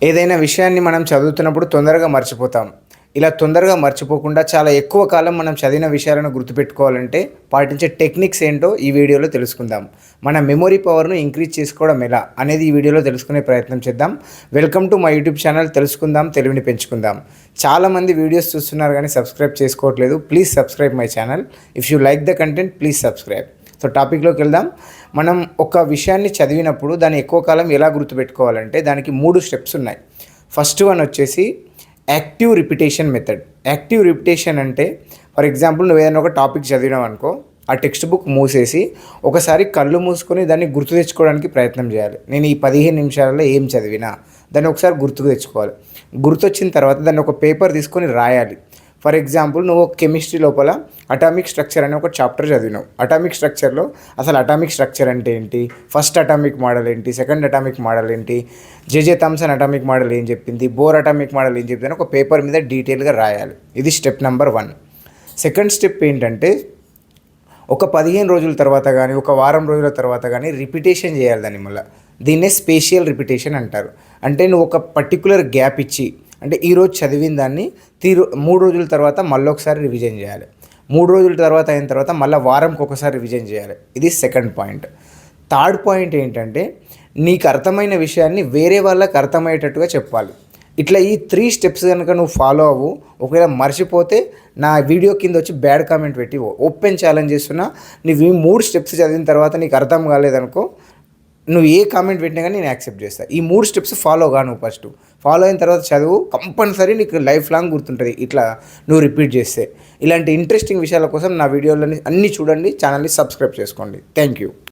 ఏదైనా విషయాన్ని మనం చదువుతున్నప్పుడు తొందరగా మర్చిపోతాం. ఇలా తొందరగా మర్చిపోకుండా చాలా ఎక్కువ కాలం మనం చదివిన విషయాలను గుర్తుపెట్టుకోవాలంటే పాటించే టెక్నిక్స్ ఏంటో ఈ వీడియోలో తెలుసుకుందాం. మన మెమరీ పవర్‌ను ఇంక్రీజ్ చేసుకోవడం ఎలా అనేది ఈ వీడియోలో తెలుసుకునే ప్రయత్నం చేద్దాం. Welcome to my YouTube channel తెలుసుకుందాం తెలివిని పెంచుకుందాం. చాలామంది వీడియోస్ చూస్తున్నారు కానీ సబ్స్క్రైబ్ చేసుకోవట్లేదు. Please subscribe my channel. If you like the content please subscribe. So టాపిక్లోకి వెళ్దాం. మనం ఒక విషయాన్ని చదివినప్పుడు దాన్ని ఎక్కువ కాలం ఎలా గుర్తుపెట్టుకోవాలంటే దానికి 3 స్టెప్స్ ఉన్నాయి. ఫస్ట్ వన్ వచ్చేసి active repetition method. Active repetition అంటే ఫర్ ఎగ్జాంపుల్ నువ్వు ఏదైనా ఒక టాపిక్ చదివినావు అనుకో, ఆ టెక్స్ట్ బుక్ మూసేసి ఒకసారి కళ్ళు మూసుకొని దాన్ని గుర్తు తెచ్చుకోవడానికి ప్రయత్నం చేయాలి. నేను ఈ 15 నిమిషాలలో ఏం చదివినా దాన్ని ఒకసారి గుర్తుకు తెచ్చుకోవాలి. గుర్తొచ్చిన తర్వాత దాన్ని ఒక పేపర్ తీసుకొని రాయాలి. ఫర్ ఎగ్జాంపుల్ నువ్వు కెమిస్ట్రీ లోపల అటామిక్ స్ట్రక్చర్ అనే ఒక చాప్టర్ చదివినావు. అటామిక్ స్ట్రక్చర్లో అసలు అటామిక్ స్ట్రక్చర్ అంటే ఏంటి, ఫస్ట్ అటామిక్ మోడల్ ఏంటి, సెకండ్ అటామిక్ మోడల్ ఏంటి, జేజే థామ్సన్ అటామిక్ మోడల్ ఏం చెప్పింది, బోర్ అటామిక్ మోడల్ ఏం చెప్పింది అని ఒక పేపర్ మీద డీటెయిల్గా రాయాలి. ఇది స్టెప్ నెంబర్ 1. సెకండ్ స్టెప్ ఏంటంటే ఒక 15 రోజుల తర్వాత కానీ ఒక వారం రోజుల తర్వాత కానీ రిపిటేషన్ చేయాలి దాన్ని మళ్ళీ. దీన్నే స్పేషియల్ రిపిటేషన్ అంటారు. అంటే నువ్వు ఒక పర్టికులర్ గ్యాప్ ఇచ్చి, అంటే ఈరోజు చదివిన దాన్ని 3 రోజుల తర్వాత మళ్ళీ ఒకసారి రివిజన్ చేయాలి. 3 రోజుల తర్వాత అయిన తర్వాత మళ్ళీ వారంకి ఒకసారి రివిజన్ చేయాలి. ఇది సెకండ్ పాయింట్. థర్డ్ పాయింట్ ఏంటంటే నీకు అర్థమైన విషయాన్ని వేరే వాళ్ళకి అర్థమయ్యేటట్టుగా చెప్పాలి. ఇట్లా ఈ 3 స్టెప్స్ కనుక నువ్వు ఫాలో అవ్వు. ఒకవేళ మర్చిపోతే నా వీడియో కింద వచ్చి బ్యాడ్ కామెంట్ పెట్టి ఓపెన్ ఛాలెంజ్ చేస్తున్నా. నువ్వు ఈ 3 స్టెప్స్ చదివిన తర్వాత నీకు అర్థం కాలేదనుకో, నువ్వు ఏ కామెంట్ పెట్టినా కానీ నేను యాక్సెప్ట్ చేస్తాను. ఈ 3 స్టెప్స్ ఫాలో గా. నువ్వు ఫస్ట్ ఫాలో అయిన తర్వాత చదువు, కంపల్సరీ నీకు లైఫ్ లాంగ్ గుర్తుంటుంది ఇట్లా నువ్వు రిపీట్ చేస్తే. ఇలాంటి ఇంట్రెస్టింగ్ విషయాల కోసం నా వీడియోలని అన్నీ చూడండి. ఛానల్ని సబ్స్క్రైబ్ చేసుకోండి. Thank you.